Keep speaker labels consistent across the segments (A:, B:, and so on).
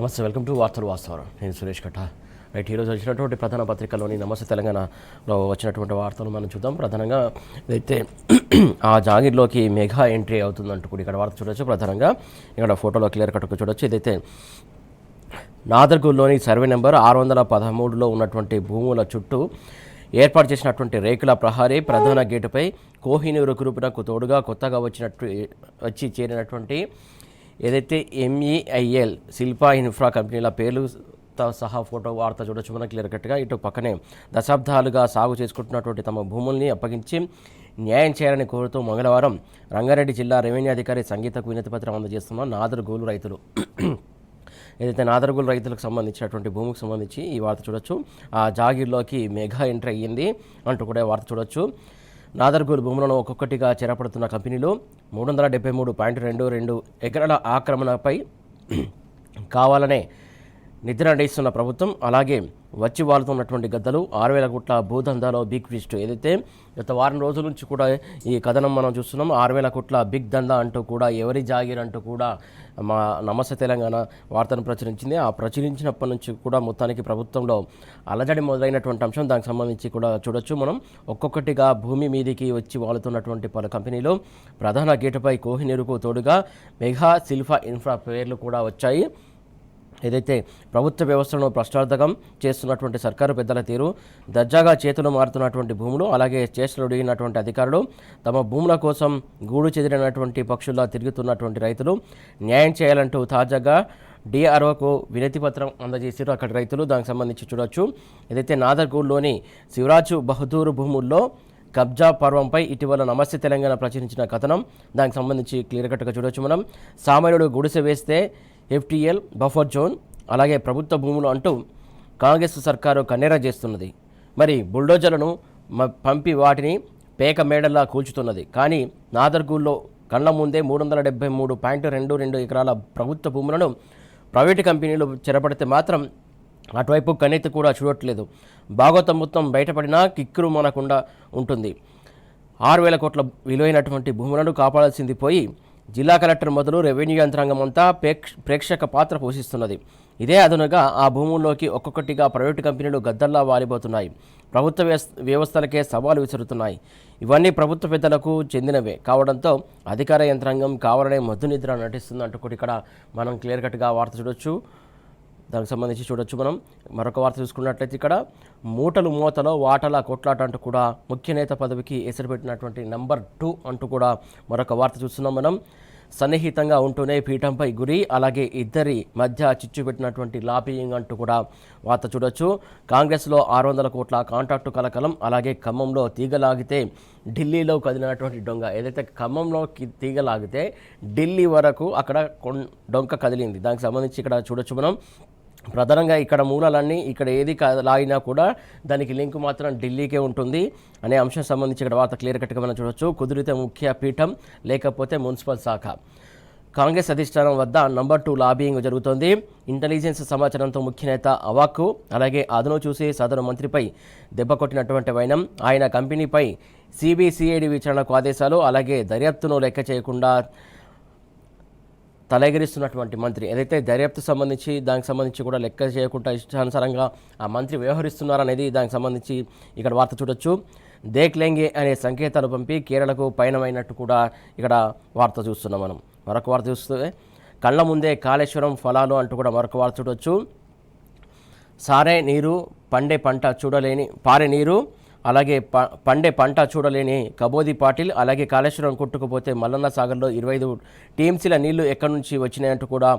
A: నమస్తే, welcome to వార్తలు వాస్తవం. నేను సురేష్ కట్ట. రైట్, ఈరోజు వచ్చినటువంటి ప్రధాన పత్రికలోని నమస్తే తెలంగాణలో వచ్చినటువంటి వార్తలు మనం చూద్దాం. ప్రధానంగా అయితే ఆ జాగీర్లోకి మెగా ఎంట్రీ అవుతుందంటూ కూడా ఇక్కడ వార్త చూడొచ్చు. ప్రధానంగా ఇక్కడ ఫోటోలో క్లియర్ కట్గా చూడొచ్చు. ఇదైతే నాదర్గూల్లోని సర్వే నెంబర్ 613లో ఉన్నటువంటి భూముల చుట్టూ ఏర్పాటు చేసినటువంటి రేకుల ప్రహారీ ప్రధాన గేటుపై కోహినూరు గ్రూపునకు తోడుగా కొత్తగా వచ్చి చేరినటువంటి ఏదైతే MEIL శిల్పా ఇన్ఫ్రా కంపెనీల పేర్లతో సహా ఫోటో వార్త చూడొచ్చు మనం క్లియర్ కట్గా. ఇటు పక్కనే దశాబ్దాలుగా సాగు చేసుకుంటున్నటువంటి తమ భూముల్ని అప్పగించి న్యాయం చేయాలని కోరుతూ మంగళవారం రంగారెడ్డి జిల్లా రెవెన్యూ అధికారి సంగీతకు వినతి పత్రం అందజేస్తున్న నాదర్గూలు రైతులు. ఏదైతే నాదర్గూలు రైతులకు సంబంధించినటువంటి భూమికి సంబంధించి ఈ వార్త చూడొచ్చు. ఆ జాగీర్లోకి మెగా ఎంట్రీ అయ్యింది అంటూ కూడా వార్త చూడొచ్చు. నాదర్గూలు భూములను ఒక్కొక్కటిగా చేరపడుతున్న కంపెనీలు 373.22 ఎకరాల ఆక్రమణపై కావాలనే నిద్ర నడిస్తున్న ప్రభుత్వం, అలాగే వచ్చి వాళ్తున్నటువంటి గద్దలు 6,000 కోట్ల భూదందాలో బిగ్ ట్విస్ట్. ఏదైతే గత వారం రోజుల నుంచి కూడా ఈ కథనం మనం చూస్తున్నాం. 6,000 కోట్ల బిగ్ దందా అంటూ కూడా ఎవరి జాగీర్ అంటూ కూడా మా నమస్తే తెలంగాణ వార్తను ప్రచురించింది. ఆ ప్రచురించినప్పటి నుంచి కూడా మొత్తానికి ప్రభుత్వంలో అలజడి మొదలైనటువంటి అంశం. దానికి సంబంధించి కూడా చూడొచ్చు మనం. ఒక్కొక్కటిగా భూమి మీదికి వచ్చి వాలుతున్నటువంటి పలు కంపెనీలు ప్రధాన గేటుపై కోహినూరుకు తోడుగా మెగా శిల్పా ఇన్ఫ్రా పేర్లు కూడా వచ్చాయి. ఏదైతే ప్రభుత్వ వ్యవస్థను ప్రశ్నార్థకం చేస్తున్నటువంటి సర్కారు పెద్దల తీరు, దర్జాగా చేతులు మారుతున్నటువంటి భూములు, అలాగే చేష్టలు ఒడిగినటువంటి అధికారులు, తమ భూముల కోసం గూడు చెదిరినటువంటి పక్షుల్లా తిరుగుతున్నటువంటి రైతులు, న్యాయం చేయాలంటూ తాజాగా DROకు వినతి పత్రం అందజేసారు అక్కడి రైతులు. దానికి సంబంధించి చూడొచ్చు. ఏదైతే నాదర్గూల్లోని శివరాజు బహదూర్ భూముల్లో కబ్జా పర్వంపై ఇటీవల నమస్తే తెలంగాణ ప్రచురించిన కథనం. దానికి సంబంధించి క్లియర్ కట్గా చూడొచ్చు మనం. సామాన్యుడు గుడిసె వేస్తే FTL బఫర్ జోన్, అలాగే ప్రభుత్వ భూములు అంటూ కాంగ్రెస్ సర్కారు కన్నెర చేస్తున్నది. మరి బుల్డోజర్లను పంపి వాటిని పేక మేడల్లా కూల్చుతున్నది. కానీ నాదర్గూల్లో కళ్ళ ముందే 373.22 ఎకరాల ప్రభుత్వ భూములను ప్రైవేటు కంపెనీలు చెరపడితే మాత్రం అటువైపు కన్నెత్తి కూడా చూడట్లేదు. భాగవతం మొత్తం బయటపడినా కిక్కురు మనకుండా ఉంటుంది. 6,000 కోట్ల విలువైనటువంటి భూములను కాపాడాల్సింది పోయి జిల్లా కలెక్టర్ మొదలు రెవెన్యూ యంత్రాంగం అంతా ప్రేక్షక పాత్ర పోషిస్తున్నది. ఇదే అదునుగా ఆ భూముల్లోకి ఒక్కొక్కటిగా ప్రైవేటు కంపెనీలు గద్దల్లా వాలిపోతున్నాయి. ప్రభుత్వ వ్యవస్థలకే సవాలు విసురుతున్నాయి. ఇవన్నీ ప్రభుత్వ పెద్దలకు చెందినవే కావడంతో అధికార యంత్రాంగం కావాలనే మద్దు నిద్ర నటిస్తుందంటూ కూడా ఇక్కడ మనం క్లియర్ కట్గా వార్త చూడొచ్చు. దానికి సంబంధించి చూడొచ్చు మనం. మరొక వార్త చూసుకున్నట్లయితే ఇక్కడ మూటలో వాటల కొట్లాట అంటూ కూడా ముఖ్య నేత పదవికి ఎసరు పెట్టినటువంటి నెంబర్ 2 అంటూ కూడా మరొక వార్త చూస్తున్నాం మనం. సన్నిహితంగా ఉంటూనే పీఠంపై గురి, అలాగే ఇద్దరి మధ్య చిచ్చు పెట్టినటువంటి లాబియింగ్ అంటూ కూడా వార్త చూడొచ్చు. కాంగ్రెస్లో 600 కోట్ల కాంట్రాక్టు కలకలం, అలాగే ఖమ్మంలో తీగలాగితే ఢిల్లీలో కదిలినటువంటి డొంగ. ఏదైతే ఖమ్మంలో తీగలాగితే ఢిల్లీ వరకు అక్కడ డొంక కదిలింది. దానికి సంబంధించి ఇక్కడ చూడొచ్చు మనం. ప్రధానంగా ఇక్కడ మూలాలన్నీ ఇక్కడ ఏది లాగినా కూడా దానికి లింక్ మాత్రం ఢిల్లీకే ఉంటుంది అనే అంశం సంబంధించి ఇక్కడ వార్త క్లియర్ కట్గా మనం చూడొచ్చు. కుదిరితే ముఖ్య పీఠం, లేకపోతే మున్సిపల్ శాఖ. కాంగ్రెస్ అధిష్టానం వద్ద నెంబర్ 2 లాబియింగ్ జరుగుతోంది. ఇంటెలిజెన్స్ సమాచారంతో ముఖ్య నేత అవాక్కు, అలాగే అదను చూసి సదరు మంత్రిపై దెబ్బ కొట్టినటువంటి వైనం. ఆయన కంపెనీపై CBCID విచారణకు ఆదేశాలు, అలాగే దర్యాప్తును లెక్క చేయకుండా తలెగిరిస్తున్నటువంటి మంత్రి. ఏదైతే దర్యాప్తు సంబంధించి దానికి సంబంధించి కూడా లెక్క చేయకుండా ఇష్టానుసారంగా ఆ మంత్రి వ్యవహరిస్తున్నారనేది దానికి సంబంధించి ఇక్కడ వార్త చూడొచ్చు. దేక్ లెంగే అనే సంకేతాలు పంపి కేరళకు పయనమైనట్టు కూడా ఇక్కడ వార్త చూస్తున్నాం మనం. మరొక వార్త చూస్తే కళ్ళ ముందే కాళేశ్వరం ఫలాలు అంటూ కూడా మరొక వార్త చూడొచ్చు. సారే నీరు పండే పంట చూడలేని పారే నీరు, అలాగే పండే పంట చూడలేని కబోది పాటిల్, అలాగే కాళేశ్వరం కొట్టుకుపోతే మల్లన్న సాగర్లో 25 TMCల నీళ్లు ఎక్కడి నుంచి వచ్చినాయంటూ కూడా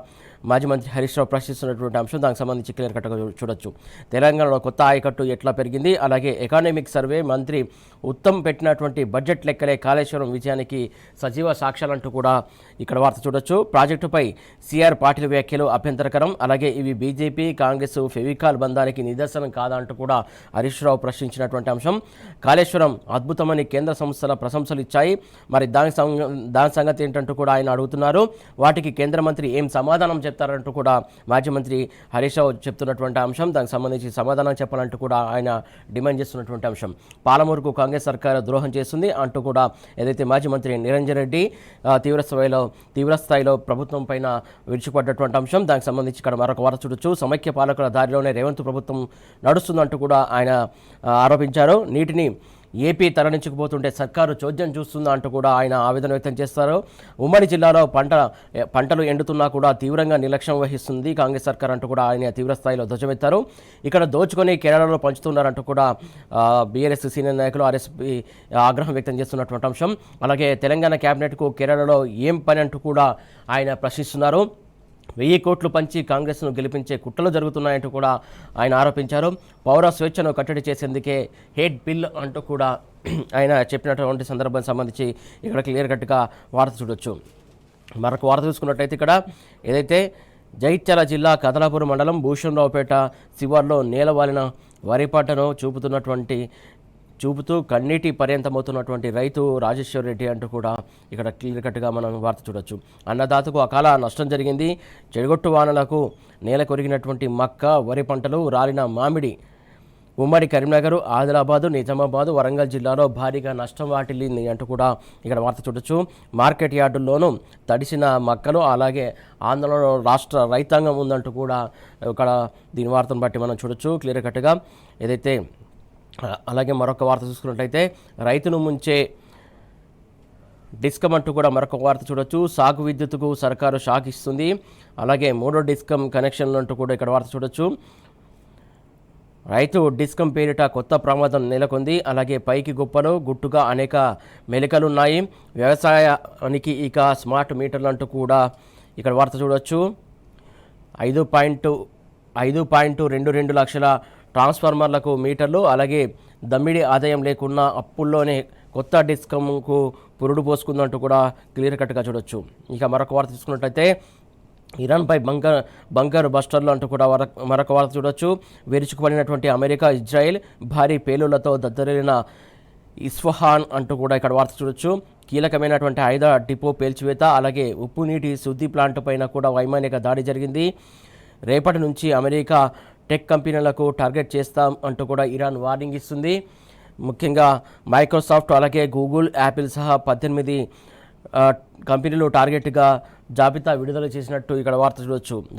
A: మాజీ మంత్రి హరీష్ రావు ప్రశ్నిస్తున్నటువంటి అంశం. దానికి సంబంధించి క్లియర్ కట్గా చూడొచ్చు. తెలంగాణలో కొత్త ఆయకట్టు ఎట్లా పెరిగింది, అలాగే ఎకానమిక్ సర్వే మంత్రి ఉత్తమ్ పెట్టినటువంటి బడ్జెట్ లెక్కలే కాళేశ్వరం విజయానికి సజీవ సాక్ష్యాలంటూ కూడా ఇక్కడ వార్త చూడొచ్చు. ప్రాజెక్టుపై CR పాటిల్ వ్యాఖ్యలు అభ్యంతరకరం, అలాగే ఇవి BJP కాంగ్రెస్ ఫెవికాల్ బంధానికి నిదర్శనం కాదా అంటూ కూడా హరీష్ రావు ప్రశ్నించినటువంటి అంశం. అంశం. కాళేశ్వరం అద్భుతమని కేంద్ర సంస్థల ప్రశంసలు ఇచ్చాయి, మరి దాని సంగతి ఏంటంటూ కూడా ఆయన అడుగుతున్నారు. వాటికి కేంద్ర మంత్రి ఏం సమాధానం చెప్తారంటూ కూడా మాజీ మంత్రి హరీష్ రావు చెప్తున్నటువంటి అంశం. దానికి సంబంధించి సమాధానం చెప్పాలంటూ కూడా ఆయన డిమాండ్ చేస్తున్నటువంటి అంశం. పాలమూరుకు కాంగ్రెస్ సర్కారు ద్రోహం చేస్తుంది అంటూ కూడా ఏదైతే మాజీ మంత్రి నిరంజన్ రెడ్డి తీవ్రస్థాయిలో ప్రభుత్వం పైన విరుచుకుపడ్డటువంటి అంశం. దానికి సంబంధించి ఇక్కడ మరొక వార్త చూడొచ్చు. సమైక్య పాలకుల దారిలోనే రేవంత్ ప్రభుత్వం నడుస్తుందంటూ కూడా ఆయన ఆరోపించారు. నీటిని ఏపీ తరలించుకుపోతుంటే సర్కారు చోద్యం చూస్తుందా అంటూ కూడా ఆయన ఆవేదన వ్యక్తం చేస్తారు. ఉమ్మడి జిల్లాలో పంటలు ఎండుతున్నా కూడా తీవ్రంగా నిర్లక్ష్యం వహిస్తుంది కాంగ్రెస్ సర్కార్ అంటూ కూడా ఆయన తీవ్రస్థాయిలో ధ్వజమెత్తారు. ఇక్కడ దోచుకొని కేరళలో పంచుతున్నారంటూ కూడా బీఆర్ఎస్ సీనియర్ నాయకులు ఆర్ఎస్పీ ఆగ్రహం వ్యక్తం చేస్తున్నటువంటి అంశం. అలాగే తెలంగాణ క్యాబినెట్కు కేరళలో ఏం పని అంటూ కూడా ఆయన ప్రశ్నిస్తున్నారు. 1000 కోట్లు పంచి కాంగ్రెస్ను గెలిపించే కుట్రలు జరుగుతున్నాయంటూ కూడా ఆయన ఆరోపించారు. పౌర స్వేచ్ఛను కట్టడి చేసేందుకే హేట్ బిల్ అంటూ కూడా ఆయన చెప్పినటువంటి సందర్భానికి సంబంధించి ఇక్కడ క్లియర్ కట్గా వార్త చూడొచ్చు. మరొక వార్త చూసుకున్నట్టయితే ఇక్కడ ఏదైతే జగిత్యాల జిల్లా కదలాపూర్ మండలం భూషణరావుపేట శివార్లో నేలవాలిన వరి పంటను చూపుతూ కన్నీటి పర్యంతమవుతున్నటువంటి రైతు రాజేశ్వర్ రెడ్డి అంటూ కూడా ఇక్కడ క్లియర్ కట్గా మనం వార్త చూడొచ్చు. అన్నదాతకు అకాల నష్టం జరిగింది. చెడుగొట్టు వానలకు నేల కొరిగినటువంటి మక్క, వరి పంటలు, రాలిన మామిడి ఉమ్మడి కరీంనగర్, ఆదిలాబాదు, నిజామాబాదు, వరంగల్ జిల్లాలో భారీగా నష్టం వాటిల్లింది అంటూ కూడా ఇక్కడ వార్త చూడొచ్చు. మార్కెట్ యార్డుల్లోనూ తడిసిన మక్కలు, అలాగే ఆందోళనలో రాష్ట్ర రైతాంగం ఉందంటూ కూడా ఇక్కడ దీని వార్తను బట్టి మనం చూడొచ్చు క్లియర్ కట్గా. ఏదైతే అలాగే మరొక వార్త చూసుకున్నట్లయితే రైతును ముంచే డిస్కమ్ అంటూ కూడా మరొక వార్త చూడొచ్చు. సాగు విద్యుత్తుకు సర్కారు షాక్ ఇస్తుంది. అలాగే 3వ డిస్కమ్ కనెక్షన్లు అంటూ కూడా ఇక్కడ వార్త చూడొచ్చు. రైతు డిస్కమ్ పేరిట కొత్త ప్రమాదం నెలకొంది. అలాగే పైకి గొప్పలు గుట్టుగా అనేక మెలికలున్నాయి. వ్యవసాయానికి ఇక స్మార్ట్ మీటర్లు అంటూ కూడా ఇక్కడ వార్త చూడొచ్చు. 5.22 లక్షల ట్రాన్స్ఫార్మర్లకు మీటర్లు, అలాగే దమ్మిడి ఆదాయం లేకున్నా అప్పుల్లోనే కొత్త డిస్కమ్కు పురుడు పోసుకుందంటూ కూడా క్లియర్ కట్గా చూడొచ్చు. ఇక మరొక వార్త చూసుకున్నట్టయితే ఇరాన్పై బంకర్ బస్టర్లు అంటూ కూడా మరొక వార్త చూడొచ్చు. విరుచుకుపడినటువంటి అమెరికా, ఇజ్రాయెల్ భారీ పేలుళ్లతో దద్దరిల్లిన ఇస్ఫహాన్ అంటూ కూడా ఇక్కడ వార్త చూడొచ్చు. కీలకమైనటువంటి ఆయుధ డిపో పేల్చివేత, అలాగే ఉప్పు నీటి శుద్ధి ప్లాంట్ పైన కూడా వైమానిక దాడి జరిగింది. రేపటి నుంచి అమెరికా టెక్ కంపెనీలకు టార్గెట్ చేస్తాం అంటూ కూడా ఇరాన్ వార్నింగ్ ఇస్తుంది. ముఖ్యంగా మైక్రోసాఫ్ట్, అలాగే గూగుల్, యాపిల్ సహా 18 కంపెనీలు టార్గెట్గా జాబితా విడుదల చేసినట్టు ఇక్కడ వార్త చూడొచ్చు.